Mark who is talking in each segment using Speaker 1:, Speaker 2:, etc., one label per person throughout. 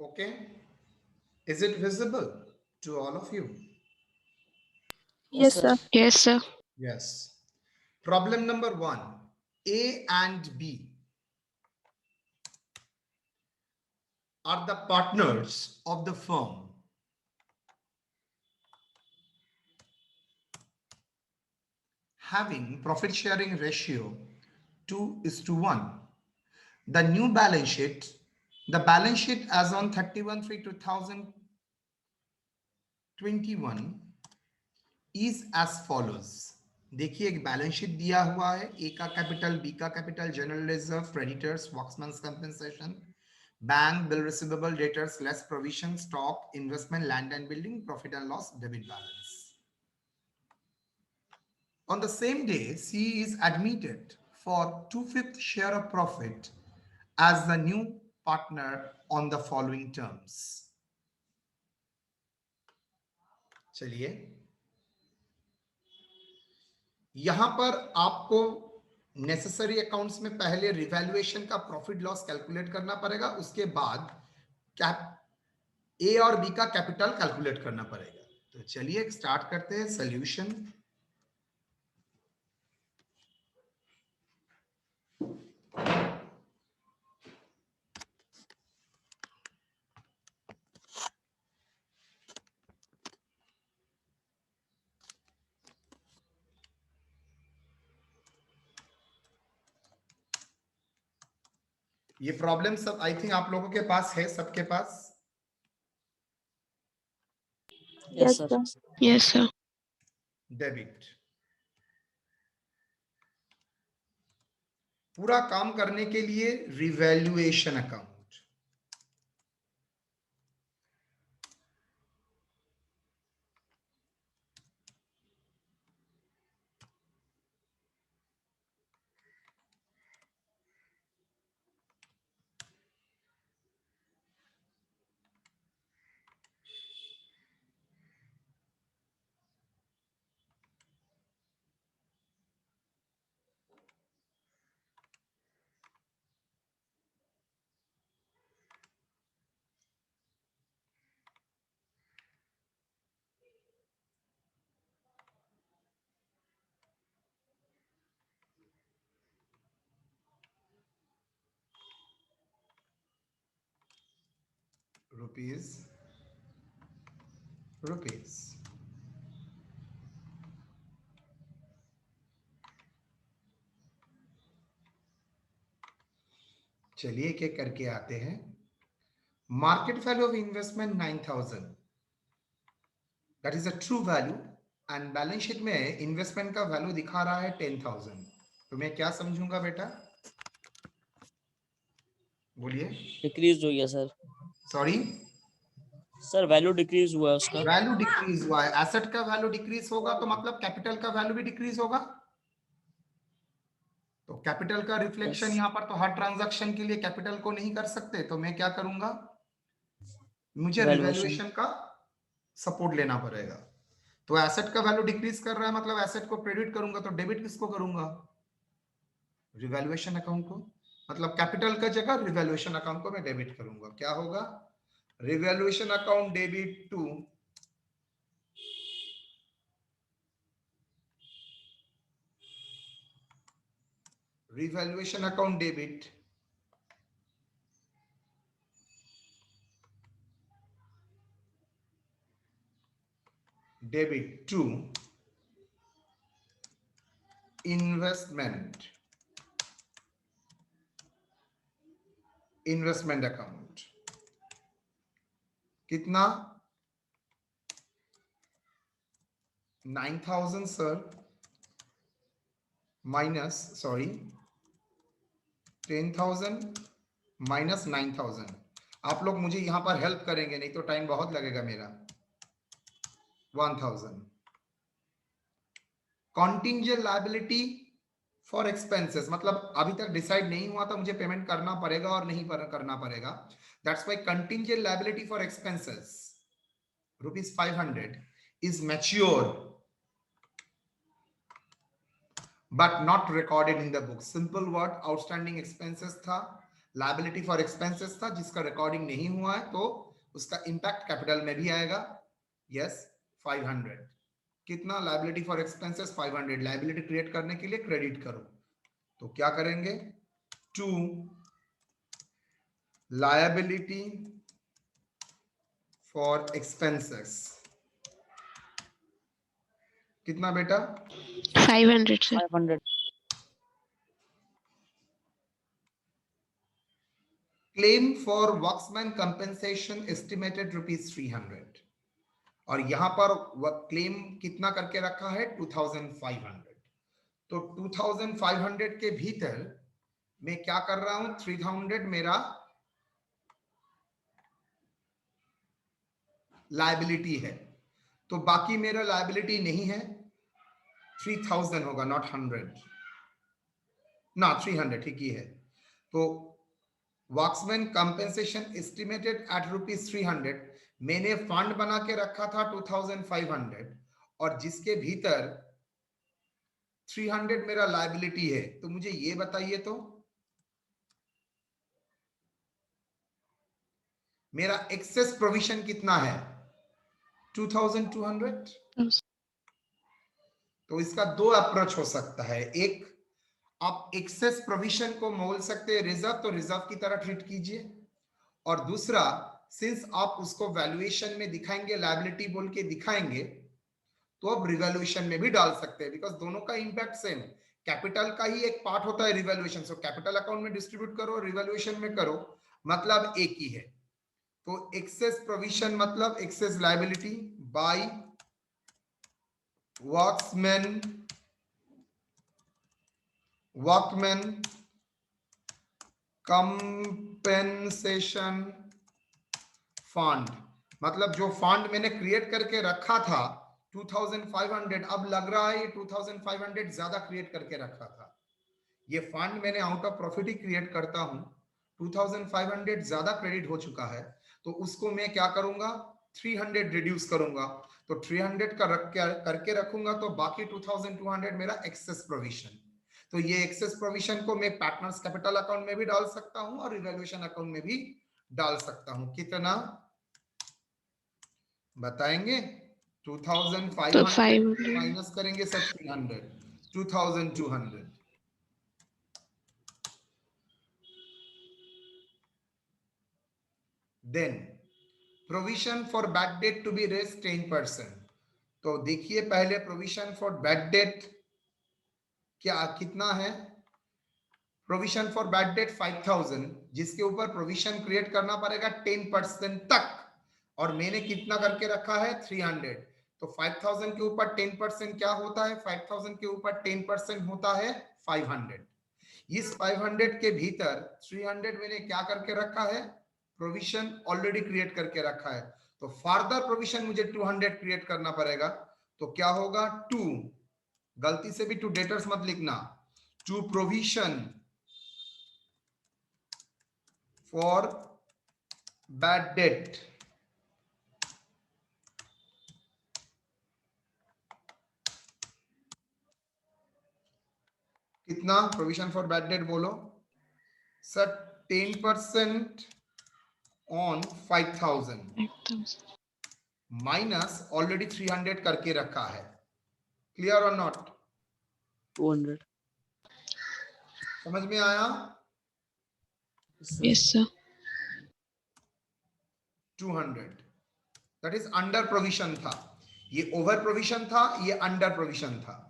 Speaker 1: Okay, is it visible to all of you?
Speaker 2: Yes,
Speaker 3: Yes,
Speaker 2: sir.
Speaker 3: sir.
Speaker 4: Yes, sir.
Speaker 1: Yes. Problem number 1. A and B are the partners of the firm. Having profit sharing ratio 2:1. The new balance sheet, the balance sheet as on 31/3/2021 is as follows. देखिए एक balance sheet दिया हुआ है, A का capital, B का capital, general reserve, creditors, workmen's compensation, bank, bill receivable, debtors, less provision, stock, investment, land and building, profit and loss, debit balance. On the same day, C is admitted for 2/5 share of profit as the new partner on the following terms. चलिए यहां पर आपको necessary accounts में पहले revaluation का profit loss calculate करना पड़ेगा, उसके बाद कैप ए और बी का कैपिटल कैलकुलेट करना पड़ेगा. तो चलिए स्टार्ट करते हैं सॉल्यूशन. ये प्रॉब्लम सब आई थिंक आप लोगों के पास है, सबके पास.
Speaker 2: Yes,
Speaker 3: Yes, sir.
Speaker 2: sir.
Speaker 4: Yes, sir.
Speaker 1: Debit. पूरा काम करने के लिए रिवैल्यूएशन अकाउंट. Rupees rupees. चलिए एक एक करके आते हैं. Market value of investment 9,000, that is a true value, and balance sheet में इन्वेस्टमेंट का वैल्यू दिखा रहा है 10,000. तो मैं क्या समझूंगा बेटा, बोलिए.
Speaker 3: डिक्रीज हुई है sir.
Speaker 1: Sorry,
Speaker 3: sir value decrease हुआ है उसका.
Speaker 1: वैल्यू डिक्रीज हुआ है. एसेट का वैल्यू डिक्रीज होगा तो मतलब कैपिटल का वैल्यू भी डिक्रीज होगा. तो कैपिटल का रिफ्लेक्शन
Speaker 3: Yes.
Speaker 1: यहां पर तो हर ट्रांजैक्शन के लिए कैपिटल को नहीं कर सकते, तो मैं क्या करूंगा, मुझे
Speaker 3: वैल्यूएशन.
Speaker 1: रिवैल्यूएशन का सपोर्ट लेना पड़ेगा. तो एसेट का वैल्यू डिक्रीज कर रहा है मतलब एसेट को क्रेडिट करूंगा, तो डेबिट किसको करूंगा, रिवैल्यूएशन अकाउंट को. मतलब कैपिटल का जगह रिवैल्यूएशन अकाउंट को मैं डेबिट करूंगा. क्या होगा, revaluation account debit to revaluation account debit to investment account. कितना, 9,000 सर, माइनस सॉरी 10,000 माइनस 9,000. आप लोग मुझे यहां पर हेल्प करेंगे, नहीं तो टाइम बहुत लगेगा मेरा. 1,000 कॉन्टिंजेंट लायबिलिटी फॉर एक्सपेंसेस, मतलब अभी तक डिसाइड नहीं हुआ था मुझे पेमेंट करना पड़ेगा और नहीं करना पड़ेगा. That's why contingent liability for expenses ₹500 is mature but not recorded in the book. Simple word, outstanding expenses था, लायबिलिटी फॉर एक्सपेंसेस था जिसका रिकॉर्डिंग नहीं हुआ है, तो उसका इंपैक्ट कैपिटल में भी आएगा। यस 500। कितना? Liability for expenses 500। Liability create करने के लिए क्रेडिट करो, तो क्या करेंगे? टू लायबिलिटी फॉर एक्सपेंसेस कितना बेटा?
Speaker 2: 500 sir.
Speaker 3: 500.
Speaker 1: Claim for workmen compensation estimated ₹300, और यहां पर क्लेम कितना करके रखा है? 2500। तो 2500 के भीतर मैं क्या कर रहा हूं? 300 मेरा लायबिलिटी है, तो बाकी मेरा लायबिलिटी नहीं है, 3000 होगा, नॉट 100 ना, 300 ठीक ही है। तो वर्क्समैन कंपेंसेशन एस्टिमेटेड एट ₹300, मैंने फंड बना के रखा था 2500, और जिसके भीतर 300 मेरा लायबिलिटी है। तो मुझे ये बताइए तो मेरा एक्सेस प्रोविजन कितना है? 2200। तो इसका दो अप्रोच हो सकता है। एक, आप एक्सेस प्रोविजन को बोल सकते हैं रिजर्व, तो रिजर्व की तरह ट्रीट कीजिए। और दूसरा, सिंस आप उसको वैल्यूएशन में दिखाएंगे, लायबिलिटी बोल के दिखाएंगे, तो अब रिवैल्यूएशन में भी डाल सकते हैं, बिकॉज दोनों का इंपैक्ट सेम। कैपिटल का ही एक पार्ट होता है रिवैल्यूएशन, सो कैपिटल अकाउंट में डिस्ट्रीब्यूट करो, रिवैल्यूएशन में करो, मतलब एक ही है। तो एक्सेस प्रोविजन मतलब excess liability by workman compensation fund, मतलब जो फंड मैंने क्रिएट करके रखा था 2500, अब लग रहा है ये 2500 ज्यादा क्रिएट करके रखा था। ये फंड मैंने out of profit he create करता हूं, 2500 ज्यादा क्रेडिट हो चुका है, तो उसको मैं क्या करूंगा? 300 रिड्यूस करूंगा। तो 300 का करके रखूंगा, तो बाकी 2200 मेरा एक्सेस प्रोविजन। तो ये एक्सेस प्रोविजन को मैं पार्टनर्स कैपिटल अकाउंट में भी डाल सकता हूं और रिवैल्यूएशन अकाउंट में भी डाल सकता हूं। कितना बताएंगे? 2500
Speaker 2: तो 500
Speaker 1: माइनस करेंगे sir 300, 2200। Then provision for bad debt to be raise 10%। तो देखिए पहले प्रोविजन फॉर बैड डेट क्या कितना है? प्रोविजन फॉर बैड डेट 5000, जिसके ऊपर प्रोविजन क्रिएट करना पड़ेगा 10% तक, और मैंने कितना करके रखा है? 300। तो 5000 के ऊपर 10% क्या होता है? 5000 के ऊपर 10% होता है 500। इस 500 के भीतर 300 मैंने क्या करके रखा है? प्रोविजन ऑलरेडी क्रिएट करके रखा है, तो फर्दर प्रोविजन मुझे 200 क्रिएट करना पड़ेगा। तो क्या होगा? 2, गलती से भी 2 डेटर्स मत लिखना, 2 प्रोविजन फॉर बैड डेट। कितना प्रोविजन फॉर बैड डेट बोलो सर? 10% ऑन 5000 माइनस ऑलरेडी 300 करके रखा है। क्लियर और नॉट?
Speaker 3: 200.
Speaker 1: समझ में आया?
Speaker 2: yes sir.
Speaker 1: 200 that is under provision था, ये ओवर प्रोविजन था, ये अंडर प्रोविजन था।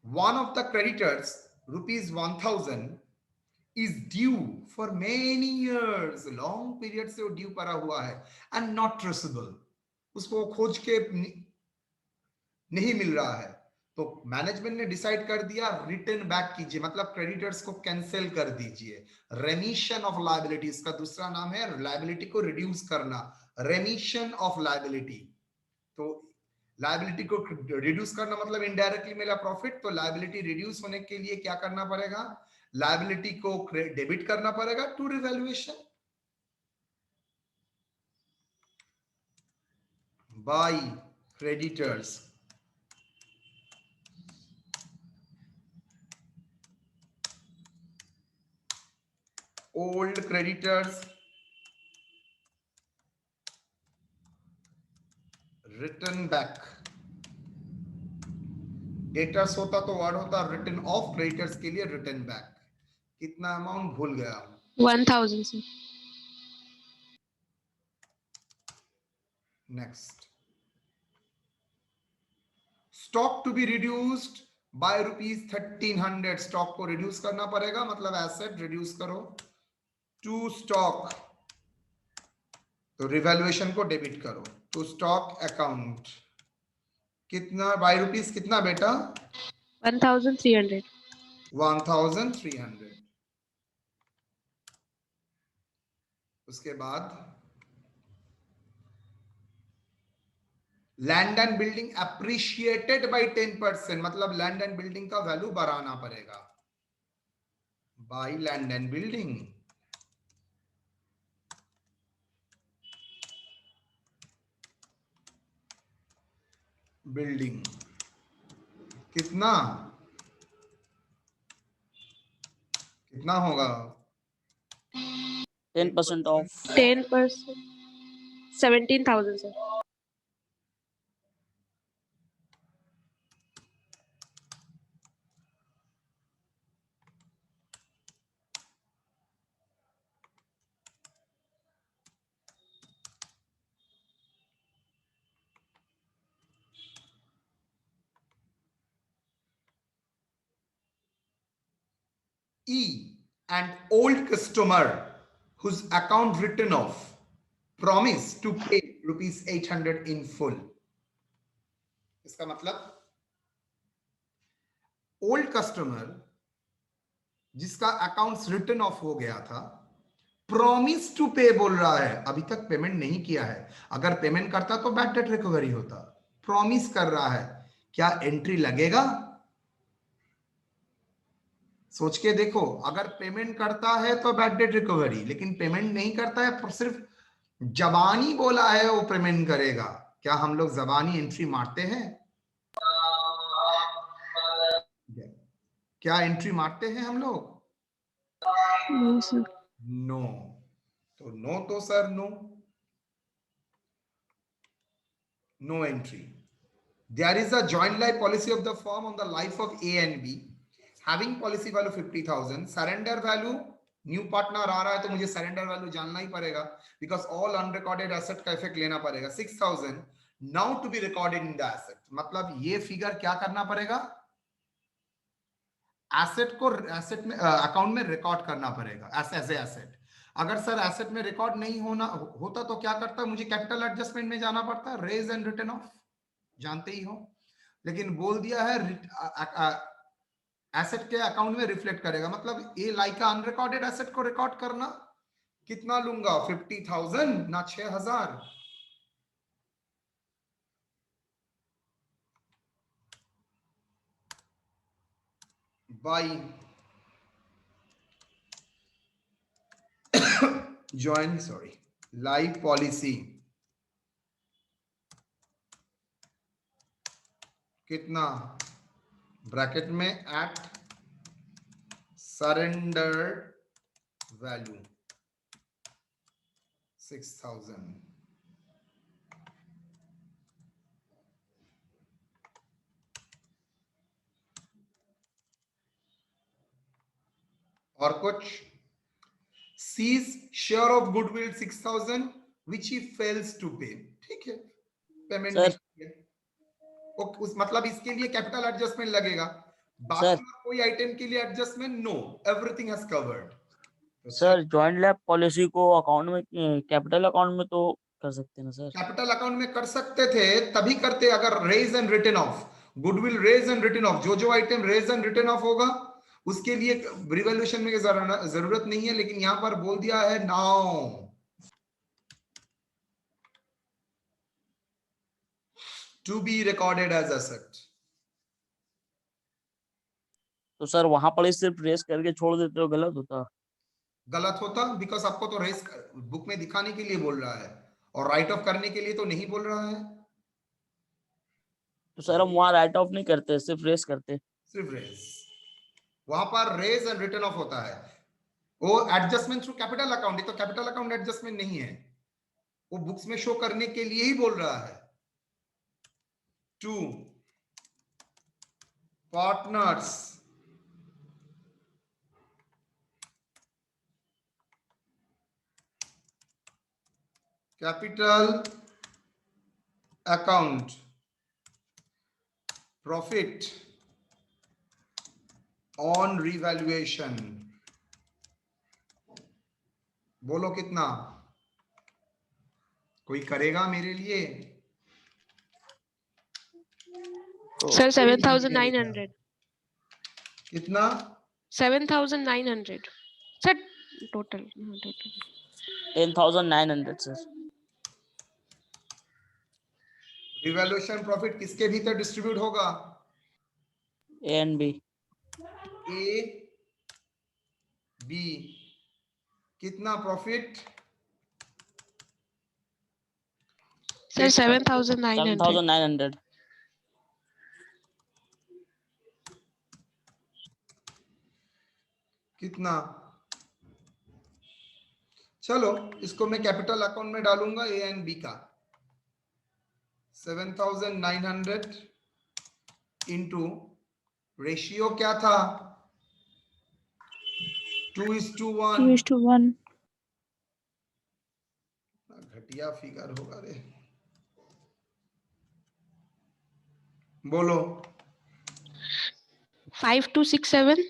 Speaker 1: One of the creditors ₹1000 is due for many years, long period से वो ड्यू पड़ा हुआ है, and not traceable, उसको खोज के नहीं मिल रहा है। तो मैनेजमेंट ने डिसाइड कर दिया रिटर्न बैक कीजिए, मतलब क्रेडिटर्स को कैंसिल कर दीजिए। रेमिशन ऑफ लायबिलिटी, इसका दूसरा नाम है लायबिलिटी को रिड्यूस करना, रेमिशन ऑफ लायबिलिटी। तो लायबिलिटी को रिड्यूस करना मतलब इनडायरेक्टली मेरा प्रॉफिट, तो लायबिलिटी रिड्यूस होने के लिए क्या करना पड़ेगा? लायबिलिटी को डेबिट करना पड़ेगा to revaluation by creditors. Old creditors return back, debtors होता तो वर्ड होता रिटर्न ऑफ, क्रेडिटर्स के लिए रिटर्न बैक। कितना अमाउंट भूल गया हूं।
Speaker 2: 1000 sir.
Speaker 1: Next, stock to be reduced by ₹1300, stock को रिड्यूस करना पड़ेगा, मतलब एसेट रिड्यूस करो टू स्टॉक, तो रिवैल्यूएशन को डेबिट करो टू स्टॉक अकाउंट। कितना बाय रुपीस, कितना बेटा?
Speaker 2: 1300.
Speaker 1: 1300। उसके बाद land and building appreciated by 10%, मतलब लैंड एंड बिल्डिंग का वैल्यू बढ़ाना पड़ेगा by land and building. Building कितना कितना होगा?
Speaker 3: 10% of.
Speaker 2: 10%. 17,000 sir.
Speaker 1: E, and old customer whose account written off promise to pay ₹800 in full। इसका मतलब ओल्ड कस्टमर जिसका अकाउंट्स रिटर्न ऑफ हो गया था, प्रॉमिस टू पे बोल रहा है, अभी तक पेमेंट नहीं किया है। अगर पेमेंट करता तो बैड डेट रिकवरी होता। प्रॉमिस कर रहा है, क्या एंट्री लगेगा? सोच के देखो, अगर पेमेंट करता है तो बैड डेट रिकवरी, लेकिन पेमेंट नहीं करता है, सिर्फ जबानी बोला है वो पेमेंट करेगा। क्या हम लोग जबानी एंट्री मारते हैं? क्या एंट्री मारते हैं हम लोग?
Speaker 2: No sir.
Speaker 1: नो। तो नो तो sir no, no entry. There is a joint life policy of the firm on the life of A and B, having policy value 50,000, surrender value, new partner आ रहा है तो मुझे surrender value जानना ही पड़ेगा, बिकॉज ऑल अनरिकॉर्डेड एसेट का effect लेना पड़ेगा। 6,000 now to be recorded in the asset, मतलब ये फिगर क्या करना पड़ेगा? एसेट को एसेट में अकाउंट में रिकॉर्ड करना पड़ेगा एज एसेट। अगर सर एसेट में रिकॉर्ड नहीं होता तो क्या करता? मुझे कैपिटल एडजस्टमेंट में जाना पड़ता है, रेज एंड रिटर्न ऑफ, जानते ही हो। लेकिन बोल दिया है एसेट के अकाउंट में रिफ्लेक्ट करेगा, मतलब ए लाइक अनरिकॉर्डेड एसेट को रिकॉर्ड करना। कितना लूंगा? 50,000 ना 6,000। By join sorry life policy कितना, ब्रैकेट में एट सरेंडर वैल्यू 6,000। और कुछ? C's share of goodwill 6,000 which he fails to pay. ठीक है, पेमेंट नहीं किया, उस मतलब इसके लिए कैपिटल एडजस्टमेंट लगेगा। बाकी कोई आइटम के लिए adjustment no, everything has covered.
Speaker 3: Sir joint life policy को अकाउंट में, कैपिटल अकाउंट में तो कर सकते हैं ना सर?
Speaker 1: कैपिटल अकाउंट में कर सकते थे, तभी करते अगर raise and return off, goodwill raise and return off, जो item raise and return off होगा उसके लिए रिवैल्यूएशन में जरूरत नहीं है, लेकिन यहां पर बोल दिया है now to be recorded as asset.
Speaker 3: तो सर वहां पर सिर्फ रेस करके छोड़ देते हो, गलत होता?
Speaker 1: गलत होता, बिकॉज आपको तो रेस बुक में दिखाने के लिए बोल रहा है और राइट ऑफ करने के लिए तो नहीं बोल रहा है।
Speaker 3: तो सर हम वहां राइट ऑफ नहीं करते, सिर्फ रेस करते?
Speaker 1: सिर्फ रेस, वहां पर रेज एंड रिटर्न ऑफ होता है। वो एडजस्टमेंट थ्रू कैपिटल अकाउंट, ये तो कैपिटल अकाउंट एडजस्टमेंट नहीं है, वो बुक्स में शो करने के लिए ही बोल रहा है। 2 partners capital account profit on revaluation, बोलो कितना? कोई करेगा मेरे लिए?
Speaker 2: सर 7,900।
Speaker 1: कितना?
Speaker 2: 7,900 sir total.
Speaker 3: 10,900 sir.
Speaker 1: Revaluation profit किसके भीतर डिस्ट्रीब्यूट होगा?
Speaker 3: A and B.
Speaker 1: A B. कितना प्रॉफिट?
Speaker 2: सर 7,900।
Speaker 3: 7,900।
Speaker 1: कितना? चलो इसको मैं कैपिटल अकाउंट में डालूंगा, ए एंड बी का। 7,900 इंटू रेशियो क्या था? 2:1।
Speaker 2: 2:1।
Speaker 1: घटिया फिगर होगा रे, बोलो।
Speaker 2: 5,267।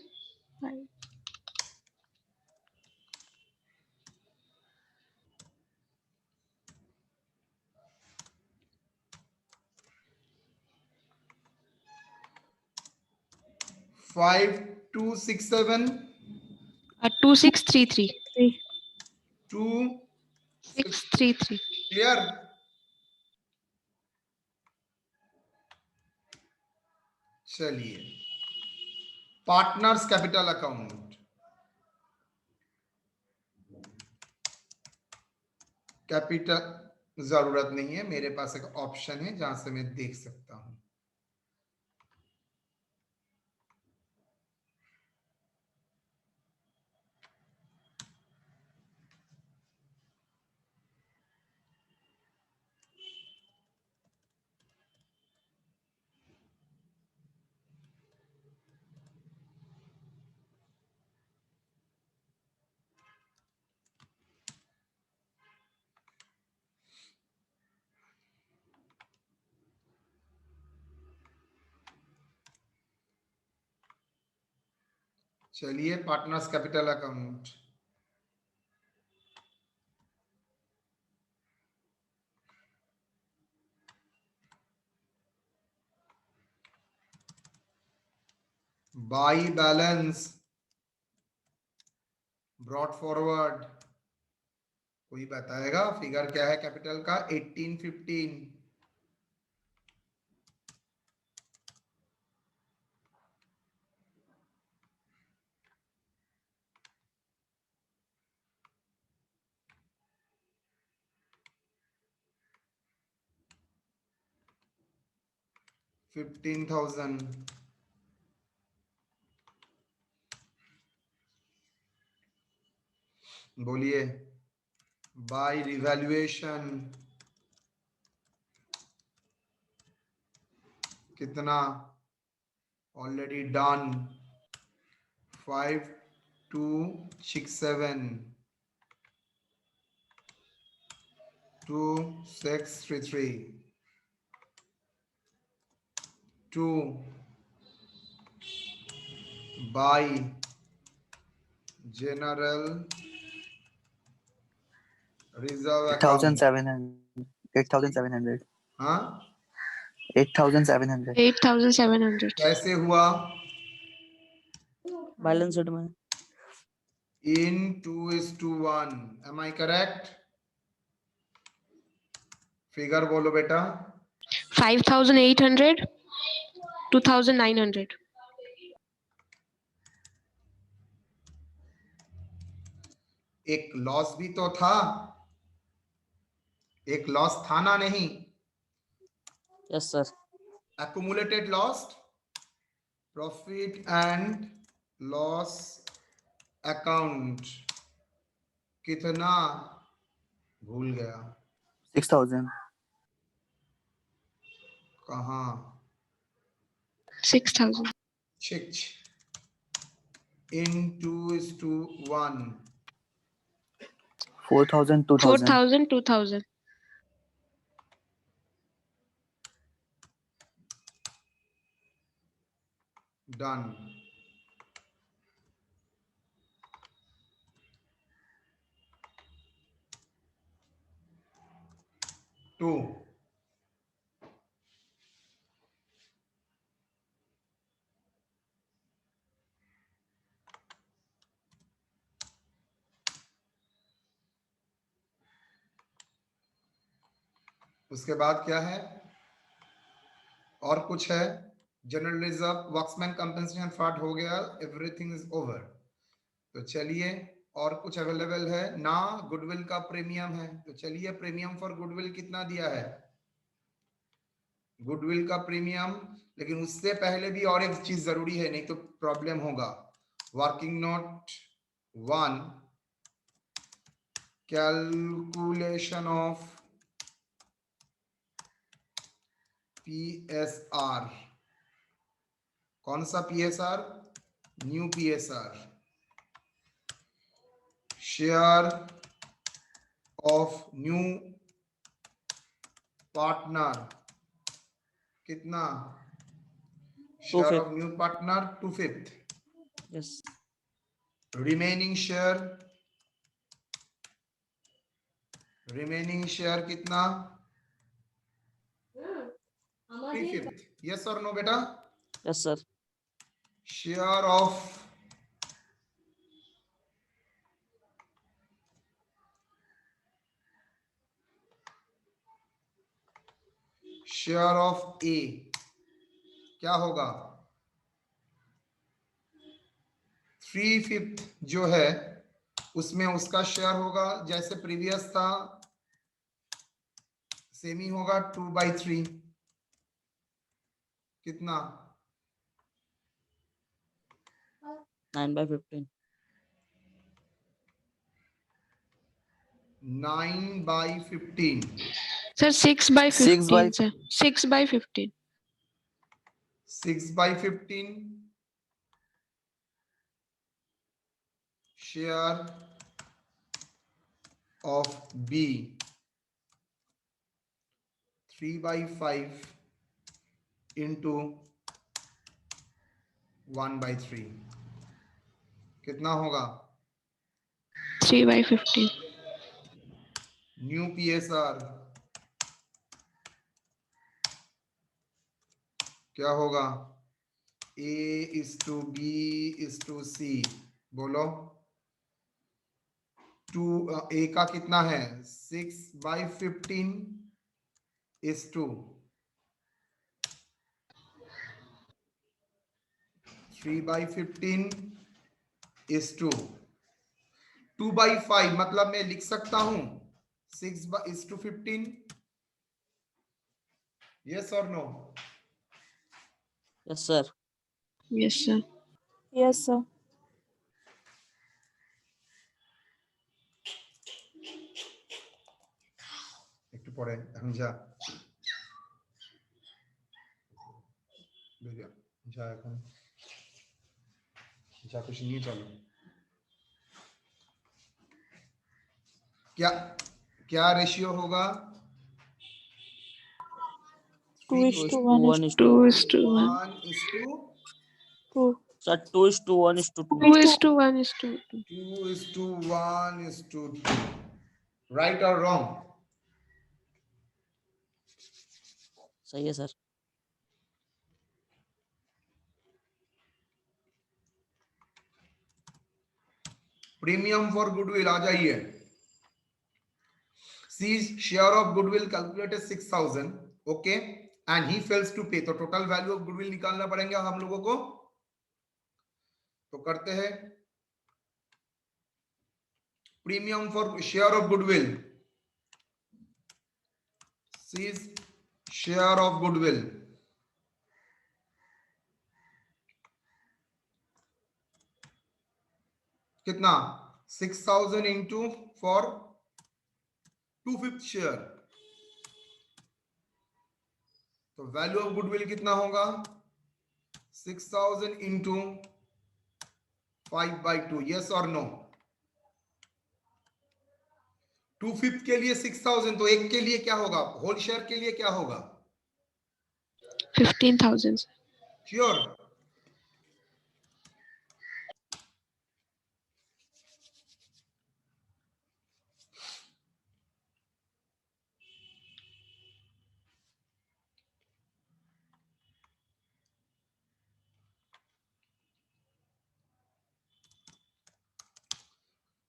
Speaker 1: 5,267
Speaker 2: 2,633।
Speaker 1: 2,633। क्लियर? चलिए पार्टनर्स कैपिटल अकाउंट, कैपिटल जरूरत नहीं है, मेरे पास एक ऑप्शन है जहां से मैं देख सकता हूं। चलिए partners capital account, by balance brought forward. कोई बताएगा फिगर क्या है कैपिटल का? 1815। $15,000। बोलिए बाय रिवैल्यूएशन कितना? Already done. 5,267 2,633 2 bye general reserve account.
Speaker 4: 8,700।
Speaker 1: हाँ
Speaker 4: 8,700।
Speaker 2: 8,700।
Speaker 1: कैसे हुआ?
Speaker 3: बैलेंस शीट में
Speaker 1: in 2:1। am I correct? Figure बोलो बेटा।
Speaker 2: 5,800। 2,900।
Speaker 1: एक लॉस भी तो था, एक लॉस था ना? नहीं,
Speaker 3: yes sir.
Speaker 1: accumulated loss, profit and loss account कितना, भूल गया
Speaker 4: 6,000.
Speaker 1: कहाँ,
Speaker 2: 6,000.
Speaker 1: 6 into 1.
Speaker 4: 4,000, 2,000.
Speaker 2: 4,000, 2,000.
Speaker 1: Done. Two. उसके बाद क्या है, और कुछ है, general reserve, workmen compensation fraud हो गया, एवरीथिंग इज ओवर। तो चलिए, और कुछ अवेलेबल है ना, गुडविल का प्रीमियम है, तो चलिए प्रीमियम फॉर गुडविल कितना दिया है, गुडविल का प्रीमियम। लेकिन उससे पहले भी और एक चीज जरूरी है, नहीं तो प्रॉब्लम होगा। Working note 1, calculation of PSR। कौन सा PSR, new PSR, share of new partner कितना, share of new partner 2/5।
Speaker 3: Yes
Speaker 1: remaining share कितना, 3/5। यस और नो बेटा,
Speaker 3: yes sir
Speaker 1: share of A क्या होगा, 3/5 जो है उसमें उसका शेयर होगा जैसे प्रीवियस था, सेमी होगा 2/3। कितना,
Speaker 3: 9/15
Speaker 1: 9/15।
Speaker 2: Sir, 6/15,
Speaker 4: 6 by
Speaker 2: sir. 6/15.
Speaker 1: 6/15 share of B 3/5 into 1/3 कितना होगा,
Speaker 2: 3/15.
Speaker 1: न्यू PSR क्या होगा, A/B/C। बोलो, A का कितना है, 6/15 is 2, 3/15 is 2, 2/5 मतलब मैं लिख सकता हूं 6/15। यस और no,
Speaker 3: yes sir
Speaker 2: Yes, sir.
Speaker 5: Yes, sir.
Speaker 1: একটু পরে এখন যা যা এখন যা कुछ नहीं चलो, क्या क्या रेशियो होगा,
Speaker 5: 2:1 is
Speaker 2: 2:1.
Speaker 5: 2.
Speaker 3: सर 2:1:2
Speaker 2: 2:1.
Speaker 1: 2:1:2। राइट और रॉन्ग,
Speaker 3: सही है सर
Speaker 1: प्रीमियम फॉर गुडविल आ जाइए। C's share of goodwill calculated 6,000, okay, and he fails to pay, तो टोटल वैल्यू ऑफ गुडविल निकालना पड़ेगा हम लोगों को। तो करते हैं, premium for share of goodwill, C's share of goodwill कितना 6000 इंटू फॉर 2/5 शेयर, तो वैल्यू ऑफ गुडविल कितना होगा 6000 इंटू 5/2, यस और नो। 2/5 के लिए 6000, तो एक के लिए क्या होगा, होल शेयर के लिए क्या होगा,
Speaker 2: 15,000.
Speaker 1: श्योर।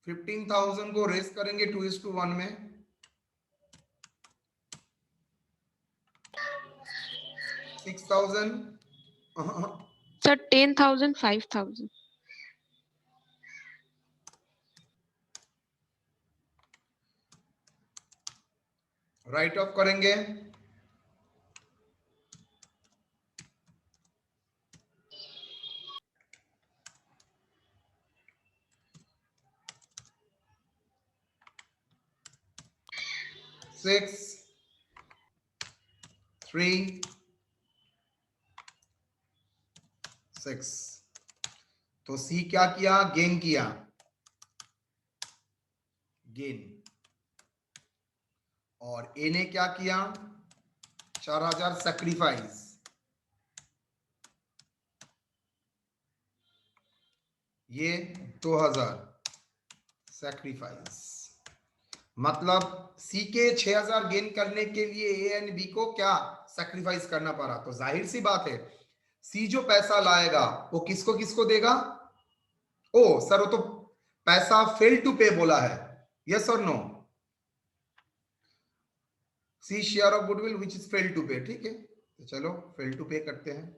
Speaker 1: $15,000 को रेस करेंगे 2:1 में, 6,000
Speaker 2: Sir, 10,000, 5,000.
Speaker 1: राइट ऑफ करेंगे, सिक्स 3 6। तो सी क्या किया, गेन किया, गेन। और ए ने क्या किया 4000 सैक्रिफाइस, ये 2000 सैक्रिफाइस। मतलब सी के 6000 गेन करने के लिए ए एंड बी को क्या सैक्रिफाइस करना पड़ा। तो जाहिर सी बात है सी जो पैसा लाएगा वो किसको किसको देगा, ओ सर वो तो पैसा फेल टू पे बोला है, यस और no, C share of goodwill which is fail to pay, ठीक है। तो चलो फेल टू पे करते हैं।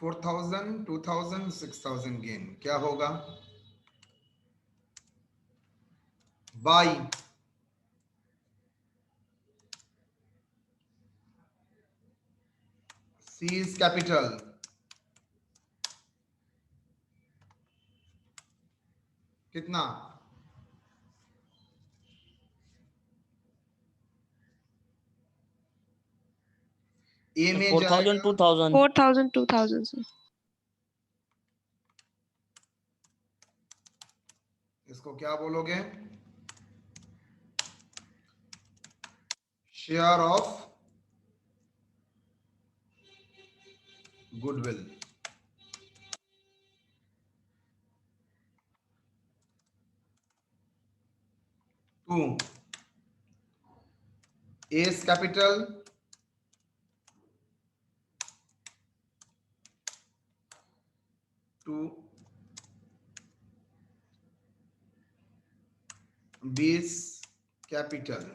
Speaker 1: $4,000 $2,000 $6,000 गेन क्या होगा, बाई सी इज कैपिटल, कितना ए में
Speaker 3: 4,000
Speaker 1: जाएगा
Speaker 3: 2,000
Speaker 2: 4,000, 2,000, sir.
Speaker 1: इसको क्या बोलोगे, share of goodwill. 2 as capital to 20 capital,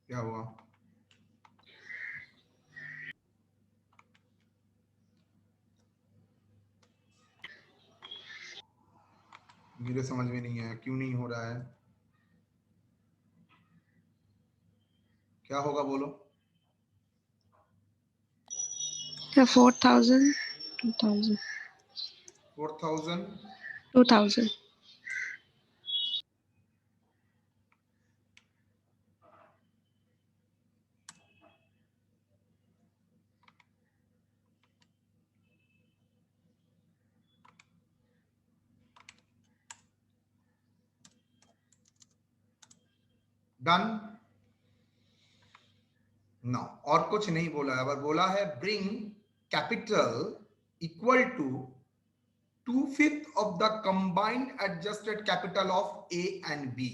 Speaker 1: क्या हुआ, मेरे समझ में नहीं आया क्यों नहीं हो रहा है, क्या होगा बोलो,
Speaker 2: Sir, 4,000, 2,000.
Speaker 1: 4,000
Speaker 2: 2,000.
Speaker 1: डन। नो और कुछ नहीं बोला है, अब बोला है bring capital equal to 2/5 of the combined adjusted capital of A and B.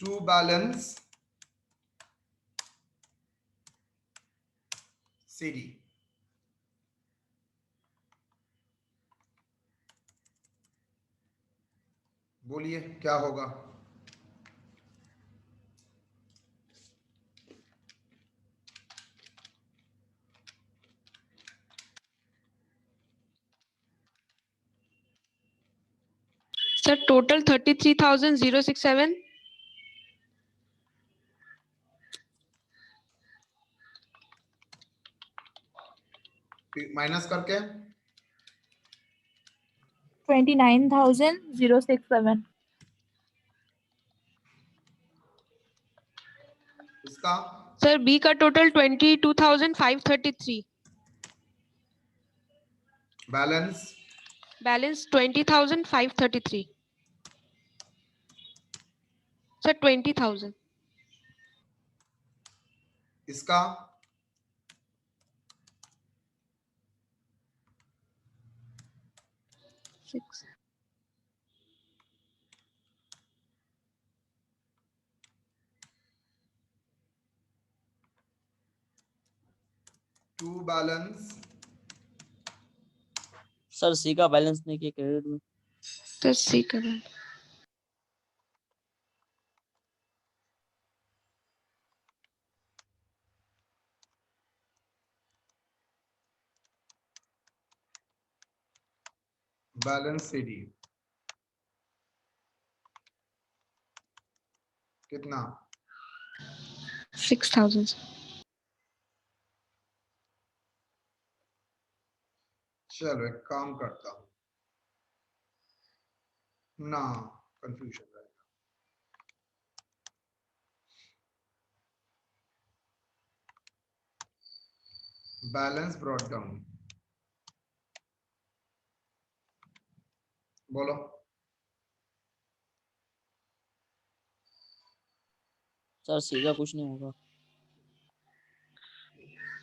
Speaker 1: To balance CD. बोलिए क्या होगा?
Speaker 2: Sir, total 33,067.
Speaker 1: माइनस करके
Speaker 5: 29,067.
Speaker 1: इसका
Speaker 2: Sir, B का total 22,533.
Speaker 1: Balance
Speaker 2: Balance 20,533. Sir, 20,000.
Speaker 1: इसका
Speaker 2: 6.
Speaker 1: 2 बैलेंस
Speaker 3: सर सी का बैलेंस नहीं किया क्रेडिट में।
Speaker 2: Sir, C का balance.
Speaker 1: बैलेंस सीडी कितना?
Speaker 2: 6,000. Sir.
Speaker 1: चलो एक काम करता हूं ना, कंफ्यूजन रहेगा। बैलेंस ब्रॉट डाउन, बोलो।
Speaker 3: सर सी का कुछ नहीं होगा।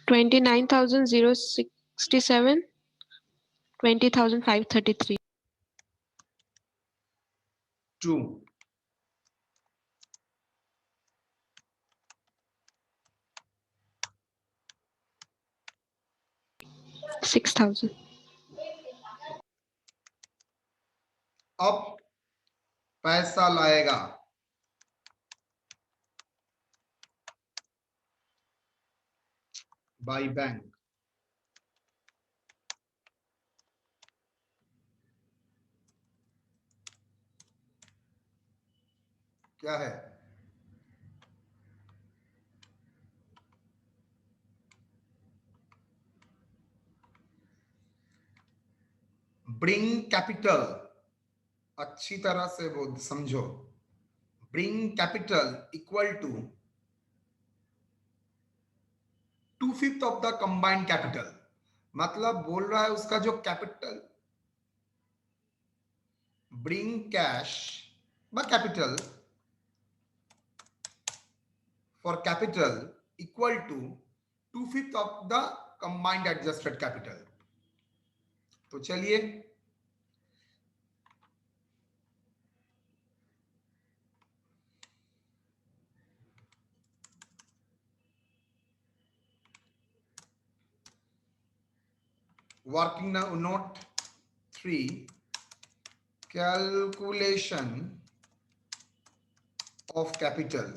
Speaker 2: 29,067. 20,533.
Speaker 1: 2
Speaker 2: 6,000.
Speaker 1: अब पैसा लाएगा बाई बैंक, क्या है? ब्रिंग कैपिटल, अच्छी तरह से वो समझो। Bring capital equal to 2/5 of the combined capital, मतलब बोल रहा है उसका जो कैपिटल, ब्रिंग कैश ब capital for capital equal to 2/5 of the combined adjusted capital. तो चलिए working note 3, calculation of capital.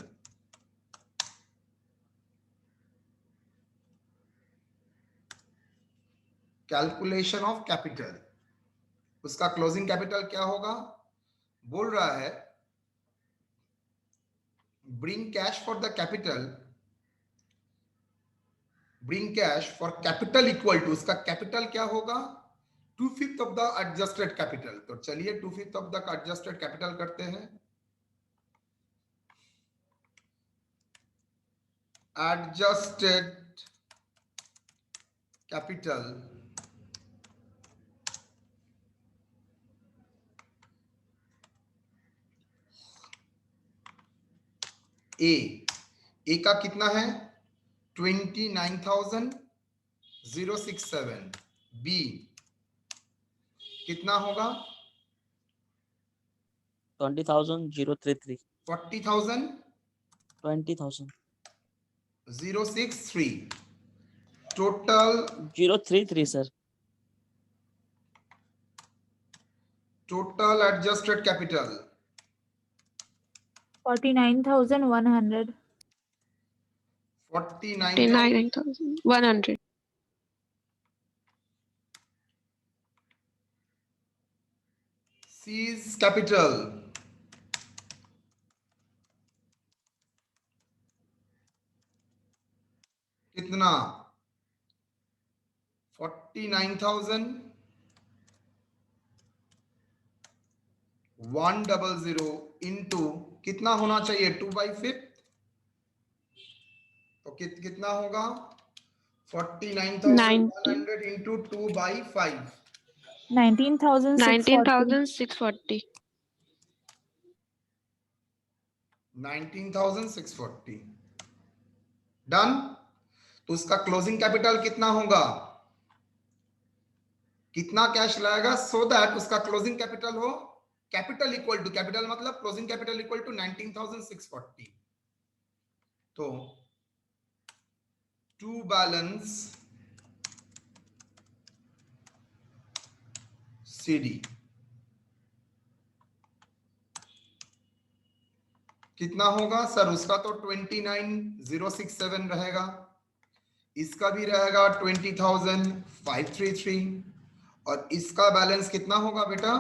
Speaker 1: Calculation of capital, उसका क्लोजिंग कैपिटल क्या होगा? बोल रहा है bring cash for the capital, bring cash for capital equal to, उसका capital क्या होगा? 2/5 ऑफ द एडजस्टेड कैपिटल। तो चलिए 2/5 ऑफ द एडजस्टेड कैपिटल करते हैं। एडजस्टेड कैपिटल ए का कितना है? 29,067। बी कितना होगा?
Speaker 3: 20,033।
Speaker 1: 40,000
Speaker 3: 20,000।
Speaker 1: 063। total
Speaker 3: 033 sir.
Speaker 1: total adjusted capital
Speaker 5: 49,100.
Speaker 1: 49,000.
Speaker 2: 49,100.
Speaker 1: C's capital कितना 49,000 100 into कितना होना चाहिए 2/5 तो कितना होगा 49,100 into 2/5
Speaker 5: 19,640.
Speaker 2: 19,640.
Speaker 1: 19,640 डन। तो उसका क्लोजिंग कैपिटल कितना होगा कितना कैश लाएगा सो दैट उसका क्लोजिंग कैपिटल हो कैपिटल इक्वल टू कैपिटल मतलब क्लोजिंग कैपिटल इक्वल टू 19,640 तो टू बैलेंस सीडी कितना होगा सर उसका तो 29,067 रहेगा इसका भी रहेगा 20,533 और इसका बैलेंस कितना होगा बेटा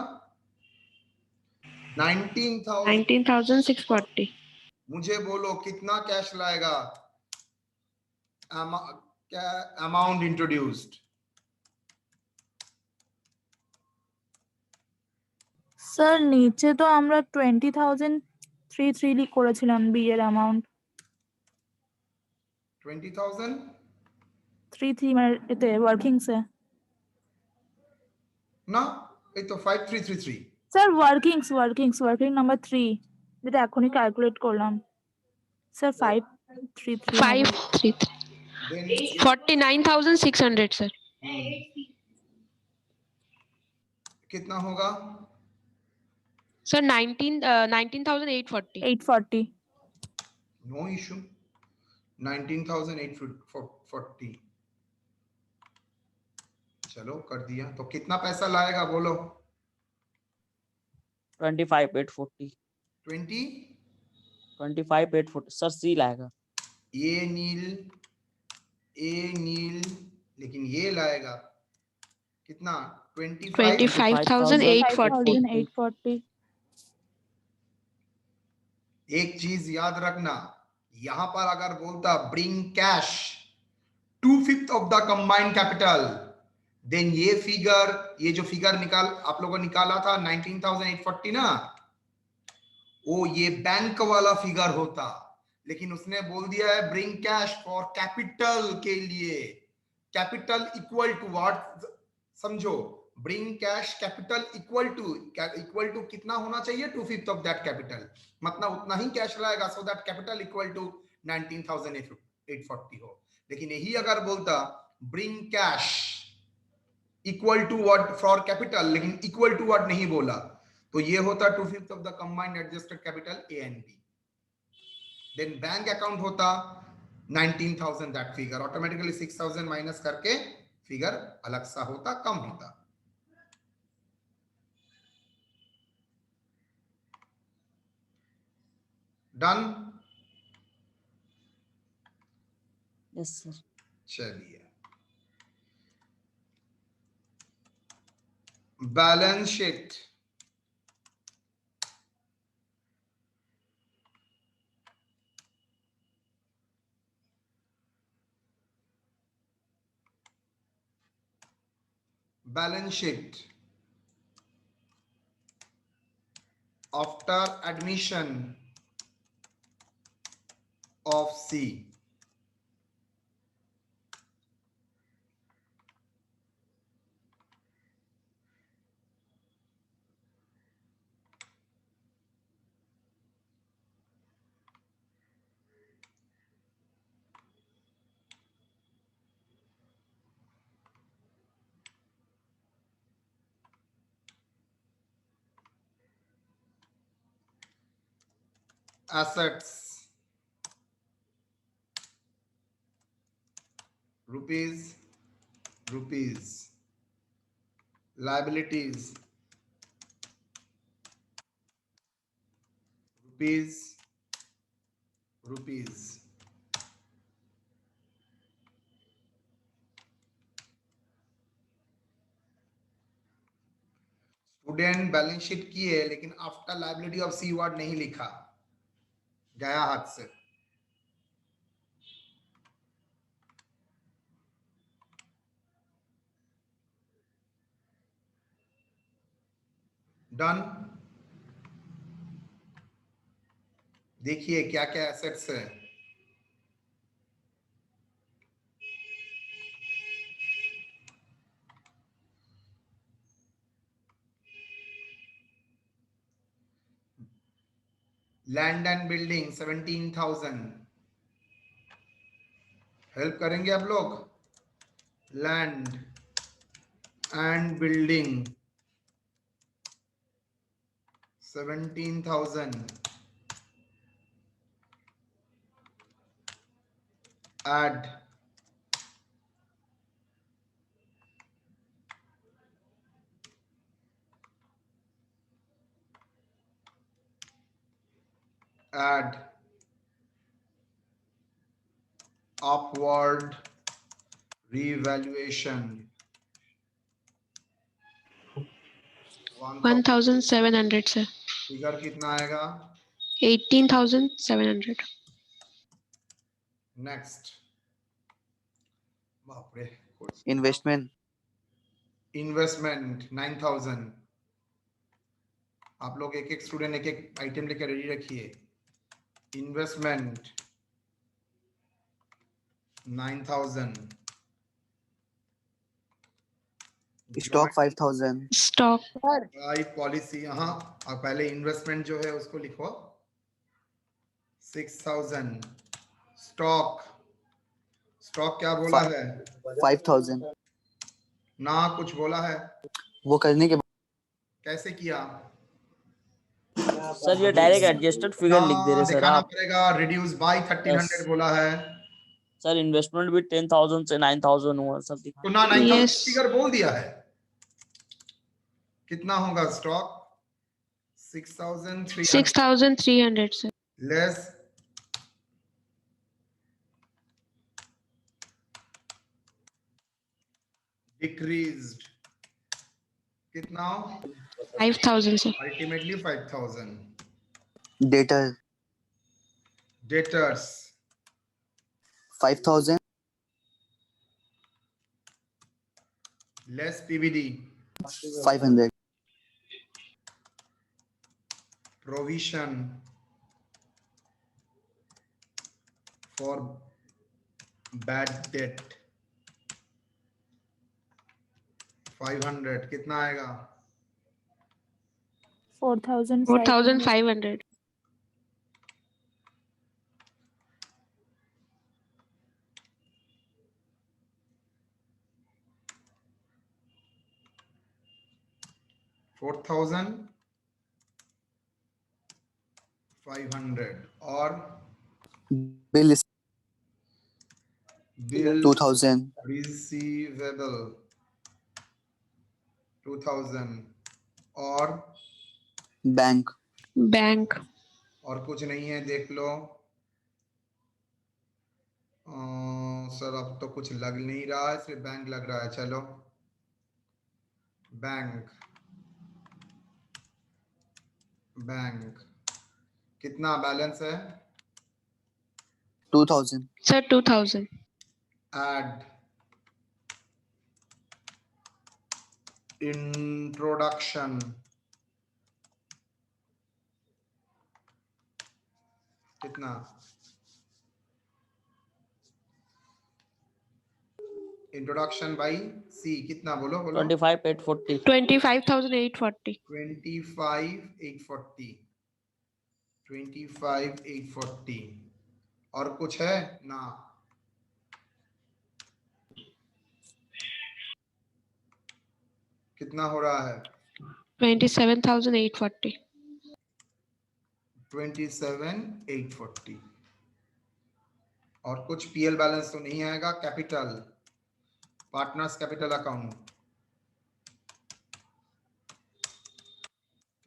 Speaker 1: 19,000
Speaker 2: 19,640.
Speaker 1: मुझे बोलो कितना कैश लाएगा अमाउंट इंट्रोड्यूस्ड
Speaker 5: স্যার নিচে তো আমরা 20,333 করেছিলাম বি এর অ্যামাউন্ট 33 মানে এতে ওয়ার্কিংসে
Speaker 1: না এই তো 5333
Speaker 5: স্যার ওয়ার্কিং নাম্বার 3 যেটা এখনই ক্যালকুলেট করলাম স্যার 533
Speaker 2: 533.
Speaker 1: then
Speaker 2: 49,600 sir.
Speaker 1: कितना होगा
Speaker 2: Sir 19,840.
Speaker 5: 840
Speaker 1: नो इशू 19,840 चलो कर दिया तो कितना पैसा लाएगा बोलो
Speaker 3: 25,840.
Speaker 1: 20
Speaker 3: 25,840 सर सी लाएगा
Speaker 1: ए नील लेकिन ये लाएगा कितना
Speaker 2: 25,840.
Speaker 5: 5,840
Speaker 1: एक चीज याद रखना यहां पर अगर बोलता bring cash 2/5 of the combined capital then ये जो फिगर आप लोगों ने निकाला था 19,840 ना वो ये बैंक वाला फिगर होता लेकिन उसने बोल दिया है ब्रिंग कैश फॉर कैपिटल के लिए कैपिटल इक्वल टू व्हाट समझो bring cash capital equal to कितना होना चाहिए 2/5 ऑफ दैट कैपिटल मतलब उतना ही कैश लाएगा so that capital equal to 19,840 हो लेकिन यही अगर बोलता bring cash equal to what for capital लेकिन इक्वल टू व्हाट नहीं बोला तो ये होता 2/5 of the combined adjusted capital A and B then bank account होता 19,000 दैट फिगर ऑटोमेटिकली 6,000 माइनस करके फिगर अलग सा होता कम होता डन
Speaker 3: यस सर
Speaker 1: चलिए balance sheet after admission of C assets rupees, rupees. Liabilities, rupees, rupees. Student balance sheet की है लेकिन after liability of C word नहीं लिखा, गया हाथ से। डन। देखिए क्या क्या एसेट्स है। Land and building 17,000। हेल्प करेंगे आप लोग। Land and building 17,000। add add upward revaluation
Speaker 2: 1,700 sir.
Speaker 1: Figure कितना आएगा?
Speaker 2: 18,700.
Speaker 1: नेक्स्ट। बाप रे।
Speaker 4: Investment.
Speaker 1: इन्वेस्टमेंट 9,000। आप लोग एक एक स्टूडेंट एक एक आइटम लेकर रेडी रखिए। इन्वेस्टमेंट 9,000।
Speaker 4: Stock 5,000.
Speaker 2: Stock.
Speaker 1: पॉलिसी, हाँ और पहले इन्वेस्टमेंट जो है उसको लिखो 6,000। स्टॉक, स्टॉक क्या बोला है?
Speaker 4: 5,000.
Speaker 1: ना कुछ बोला है?
Speaker 4: वो करने के
Speaker 1: कैसे किया?
Speaker 3: सर ये डायरेक्ट एडजस्टेड फिगर लिख दे रहे सर
Speaker 1: दिखाना
Speaker 3: आप।
Speaker 1: पड़ेगा। रिड्यूस बाय 1,300 बोला है
Speaker 3: सर इन्वेस्टमेंट भी 10,000 से 9,000 हुआ सब दिखा।
Speaker 1: तो ना 9,000
Speaker 2: Yes.
Speaker 1: फिगर बोल दिया है। कितना होगा स्टॉक? 6,300
Speaker 2: 6,300 sir.
Speaker 1: लेस डिक्रीज्ड कितना?
Speaker 2: 5,000 sir.
Speaker 1: Ultimately 5,000।
Speaker 4: debtor
Speaker 1: debtors
Speaker 4: 5,000.
Speaker 1: Less PVD
Speaker 4: 500.
Speaker 1: Provision for bad date 500। कितना आएगा?
Speaker 5: 4,500.
Speaker 2: 4,500.
Speaker 1: $4,500 और
Speaker 4: Bill is
Speaker 1: बिल
Speaker 4: 2,000.
Speaker 1: रिसीवेबल 2,000 और
Speaker 4: Bank.
Speaker 2: Bank.
Speaker 1: और कुछ नहीं है देख लो। सर अब तो कुछ लग नहीं रहा है, सिर्फ बैंक लग रहा है। चलो बैंक, बैंक कितना बैलेंस है?
Speaker 4: 2,000.
Speaker 2: Sir 2,000.
Speaker 1: ऐड इंट्रोडक्शन कितना? इंट्रोडक्शन बाई सी कितना? बोलो बोलो।
Speaker 3: 25,840।
Speaker 2: 25,840.
Speaker 1: 25,840 25,840 और कुछ है ना? कितना हो रहा है?
Speaker 2: 27,840.
Speaker 1: 27,840 और कुछ पीएल बैलेंस तो नहीं आएगा। Capital partners capital account,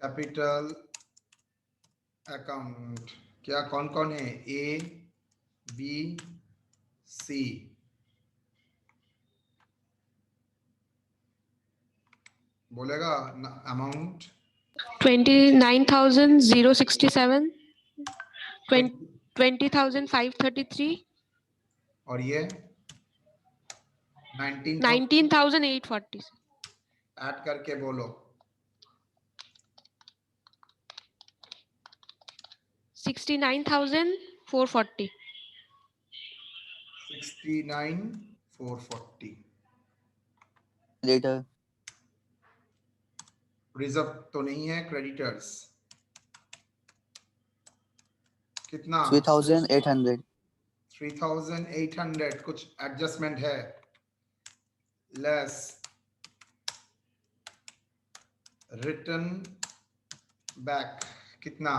Speaker 1: capital account क्या कौन कौन है? ए बी सी, बोलेगा अमाउंट
Speaker 2: 29,067, 20,533,
Speaker 1: और ये 19
Speaker 2: 19,840.
Speaker 1: ऐड करके बोलो
Speaker 2: 69,440.
Speaker 1: 69,440।
Speaker 4: Creditor.
Speaker 1: रिजर्व तो नहीं है, क्रेडिटर्स कितना?
Speaker 4: 3,800.
Speaker 1: 3,800, कुछ एडजस्टमेंट है? लेस रिटर्न बैक कितना?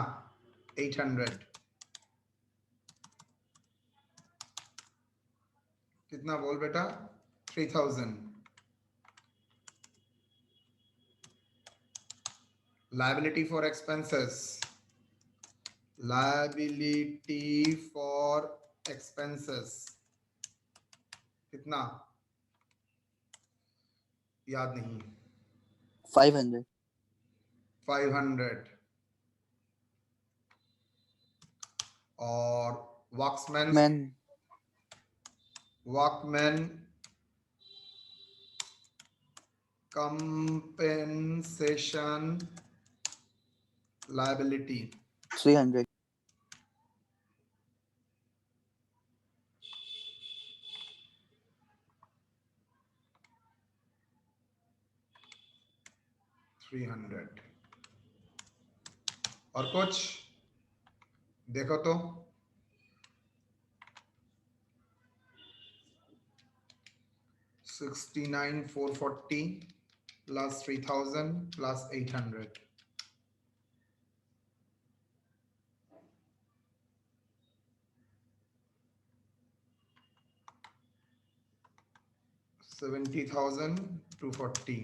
Speaker 1: 800, कितना बोल बेटा? 3,000। liability for expenses, liability for expenses कितना? याद नहीं।
Speaker 4: 500.
Speaker 1: 500। और
Speaker 4: Man.
Speaker 1: Workman compensation liability
Speaker 4: 300.
Speaker 1: 300। और कुछ देखो तो, $69,440 plus 3,000 plus 800, $70,240,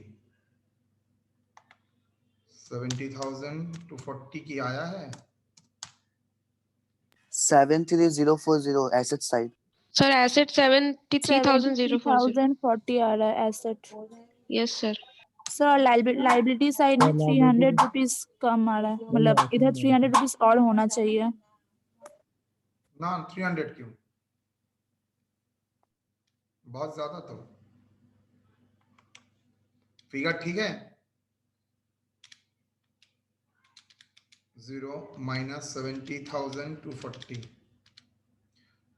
Speaker 1: 70,240 की आया है।
Speaker 4: 73,040 asset side.
Speaker 2: Sir, asset 73,040.
Speaker 5: 73,040 आ रहा है asset.
Speaker 2: Yes, sir.
Speaker 5: Sir liability side में 300 रुपीस कम आ रहा है, मतलब इधर 300 रुपीस और होना चाहिए
Speaker 1: ना। 300 क्यों? बहुत ज्यादा तो। फिगर ठीक है? 0 minus 70,240,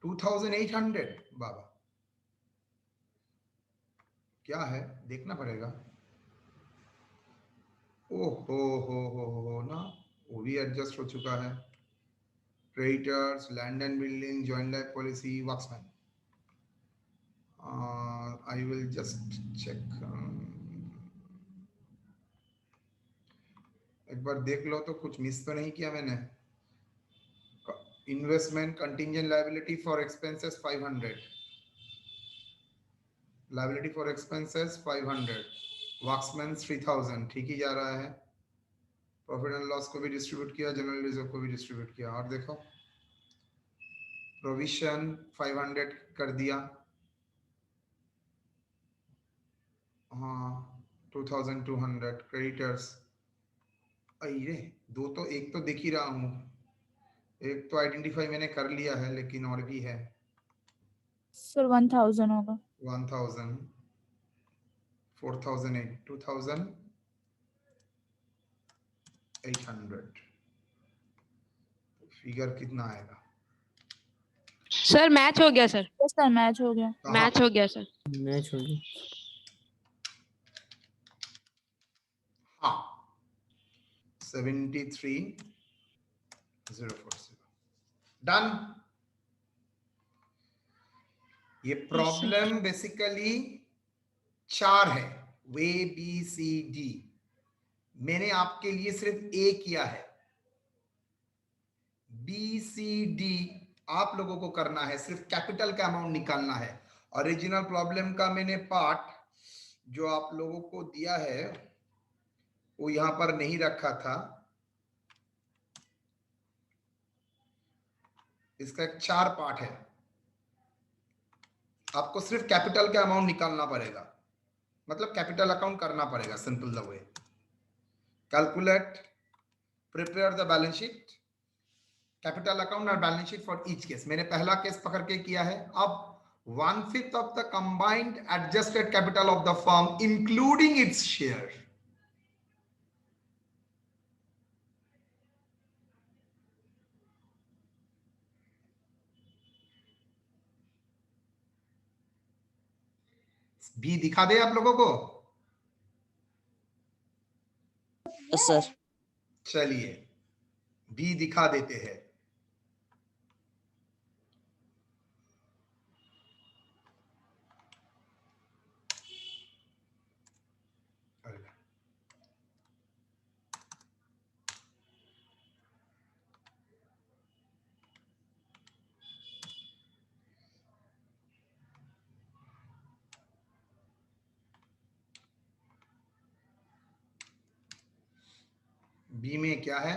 Speaker 1: 2,800 बाबा क्या है देखना पड़ेगा। ओहो हो ना, वो भी एडजस्ट हो चुका है। Creditors, land and building, joint life policy, workmen. I will just check, एक बार देख लो तो कुछ मिस तो नहीं किया मैंने। Investment contingent liability for expenses 500, liability for expenses 500, workmen 3,000, ठीक ही जा रहा है। प्रॉफिट एंड लॉस को भी डिस्ट्रीब्यूट किया, जनरल रिजर्व को भी डिस्ट्रीब्यूट किया। और देखो प्रोविजन 500 कर दिया, हाँ 2,200। क्रेडिटर्स अरे दो तो, एक तो देख ही रहा हूँ, एक तो आइडेंटिफाई मैंने कर लिया है, लेकिन और भी है।
Speaker 5: सर 1,000 होगा।
Speaker 1: 1,000, 4,008, 2,800। फिगर कितना आएगा?
Speaker 2: सर मैच हो गया सर।
Speaker 5: यस सर मैच हो गया।
Speaker 2: मैच हो गया सर।
Speaker 3: मैच हो गया।
Speaker 1: हाँ 73,040 डन। ये प्रॉब्लम बेसिकली 4 है, वे बी सी डी। मैंने आपके लिए सिर्फ ए किया है, बी सी डी आप लोगों को करना है, सिर्फ कैपिटल का अमाउंट निकालना है। ओरिजिनल प्रॉब्लम का मैंने पार्ट जो आप लोगों को दिया है वो यहां पर नहीं रखा था। इसका एक 4 पार्ट है। आपको सिर्फ कैपिटल का अमाउंट निकालना पड़ेगा, मतलब कैपिटल अकाउंट करना पड़ेगा। Simple the way, calculate, prepare the balance sheet, capital account और balance sheet for each case. मैंने पहला केस पकड़ के किया है। अब 1/5 of the combined adjusted capital of the firm including its share. भी दिखा दे आप लोगों को।
Speaker 3: Yes sir.
Speaker 1: चलिए भी दिखा देते हैं। बी में क्या है?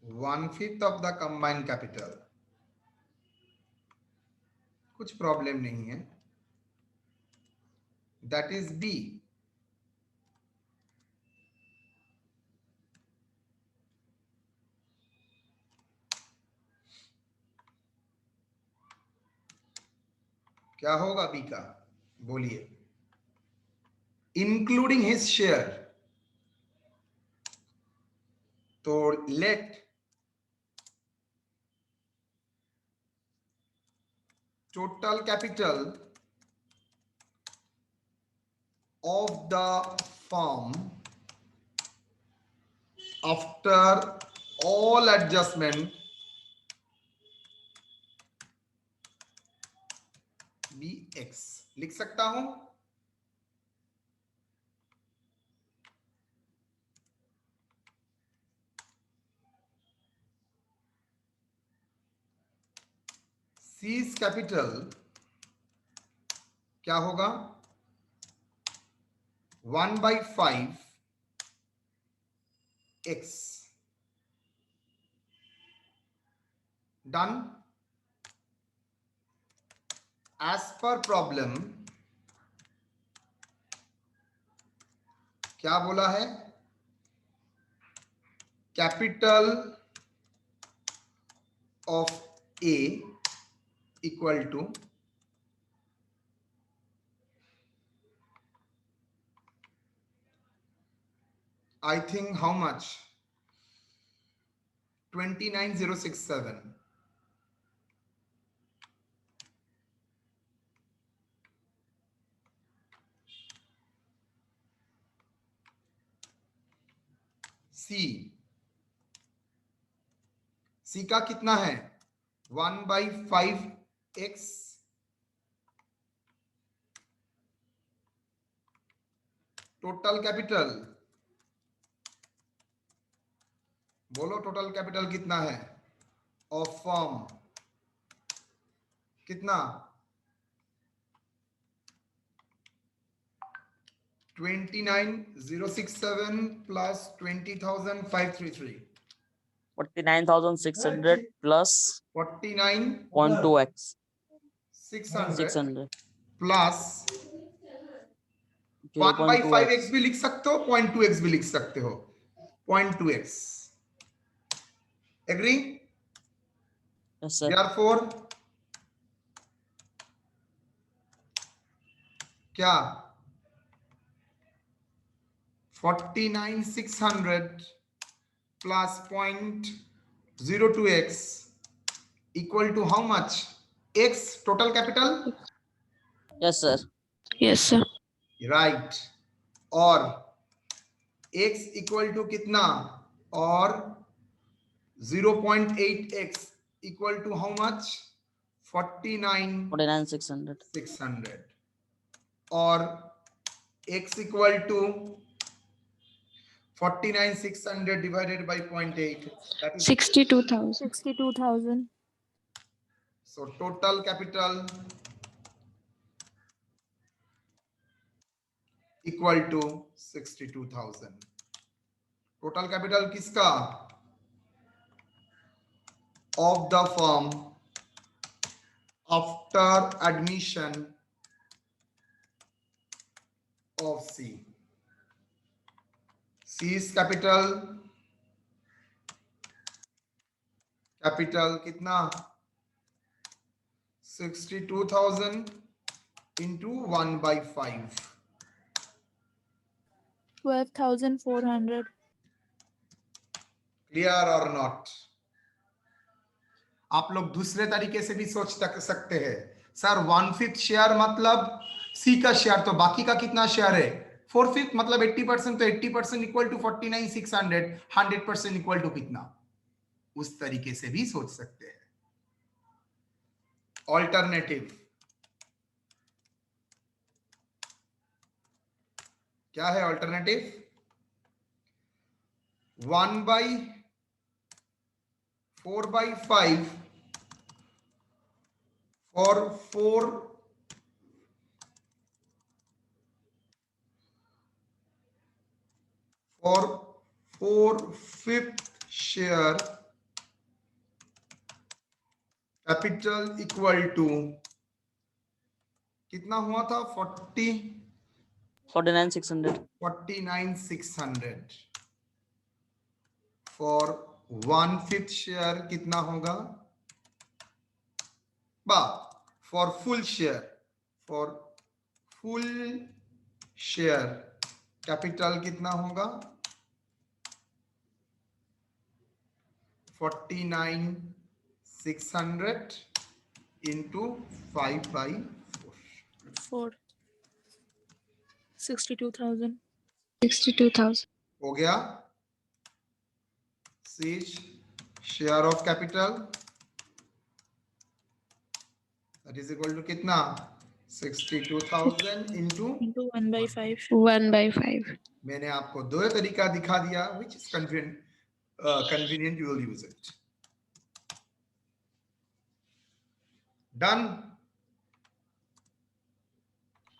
Speaker 1: 1/5 of the combined capital। कुछ प्रॉब्लम नहीं है, दैट इज बी। क्या होगा बी का? बोलिए। इंक्लूडिंग हिज शेयर, तो late total capital of the firm after all adjustment be x। लिख सकता हूं? C's कैपिटल क्या होगा? 1/5 x। डन। एज पर प्रॉब्लम क्या बोला है? Capital of A equal to I think how much? 29,067। C का कितना है? 1/5 x। टोटल कैपिटल बोलो, टोटल कैपिटल कितना है ऑफ फर्म? कितना? 29,067 प्लस 20,533।
Speaker 3: 49,600 plus
Speaker 1: 49,600
Speaker 3: 600
Speaker 1: प्लस 1/5x भी लिख सकते हो, 0.2x भी लिख सकते हो। 0.2x। Agree?
Speaker 3: Yes sir.
Speaker 1: Therefore क्या 49,600 plus 0.02x equal to how much? X total capital?
Speaker 3: Yes sir.
Speaker 2: Yes, sir.
Speaker 1: Right। और x equal to कितना? और 0.8x equal to how much?
Speaker 3: 49,600
Speaker 1: 49,600। और x equal to 49,600 divided by 0.8, that is
Speaker 2: 62,000.
Speaker 5: 62,000.
Speaker 1: So total capital equal to 62,000. Total capital किसका? Of the firm after admission of C. C's capital कितना? 62,000 into 1/5.
Speaker 5: 12,400.
Speaker 1: Clear और not? आप लोग दूसरे तरीके से भी सोच सकते हैं। सर 1/5 शेयर मतलब सी का शेयर, तो बाकी का कितना शेयर है? 4/5 मतलब 80%, तो 80% इक्वल टू 49,600, 100% इक्वल टू कितना? उस तरीके से भी सोच सकते हैं। ऑल्टरनेटिव क्या है? ऑल्टरनेटिव 1/4/5 और 4/5 शेयर कैपिटल इक्वल टू कितना हुआ था? 49,600 फॉर 1/5 शेयर कितना होगा? फॉर फुल शेयर कैपिटल कितना होगा? 49,600 into 5/4
Speaker 5: 62,000.
Speaker 2: 62,000.
Speaker 1: हो गया। Share of capital that is equal to कितना? 62,000
Speaker 5: Into 1/5.
Speaker 2: 1/5.
Speaker 1: मैंने आपको दो तरीका दिखा दिया, which is convenient, you will use it. Done?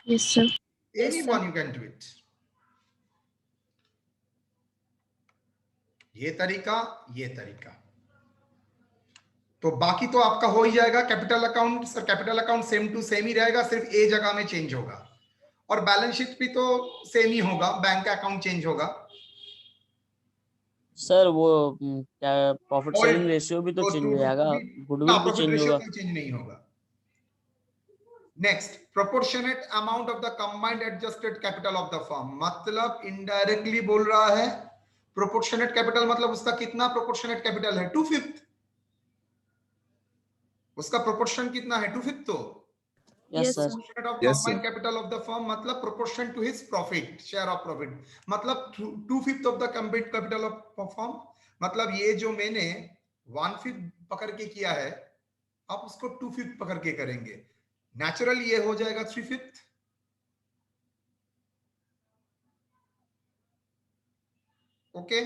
Speaker 2: Yes, sir.
Speaker 1: Anyone you can do it. ये तरीका तो बाकी तो आपका हो ही जाएगा। Capital account, sir capital account same to same ही रहेगा, सिर्फ ए जगह में चेंज होगा, और बैलेंस शीट भी तो सेम ही होगा, बैंक का अकाउंट चेंज होगा।
Speaker 3: सर वो क्या प्रॉफिट शेयरिंग रेशियो भी तो चेंज हो जाएगा, गुडविल भी चेंज होगा।
Speaker 1: चेंज नहीं होगा। Next, proportionate amount of the combined adjusted capital of the firm, मतलब इनडायरेक्टली बोल रहा है प्रोपोर्शनेट कैपिटल मतलब उसका कितना प्रोपोर्शनेट कैपिटल है? 2/5। उसका प्रोपोर्शन कितना है? 2/5। तो
Speaker 3: yes sir.
Speaker 1: Proportionate of combined capital of the firm मतलब proportion to his profit, share of profit, मतलब 2/5 of the combined capital of firm. मतलब ये जो मैंने 1/5 पकड़ के किया है, आप उसको 2/5 पकड़ के करेंगे, नेचुरल ये हो जाएगा 3/5। Okay,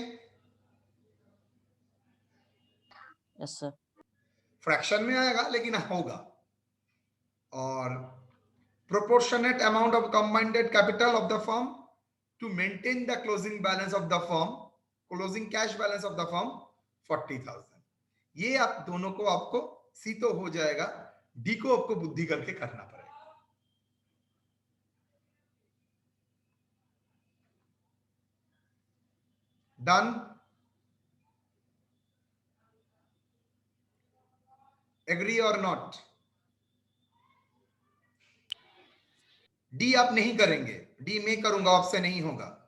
Speaker 3: yes sir.
Speaker 1: फ्रैक्शन में आएगा लेकिन होगा। और proportionate amount of combined capital of the firm to maintain the closing balance of the firm, closing cash balance of the firm 40,000। ये आप दोनों को आपको सी तो हो जाएगा, डी को आपको बुद्धि करके करना पड़ेगा। डन? एग्री और नॉट? डी आप नहीं करेंगे, डी मैं करूंगा, आपसे नहीं होगा।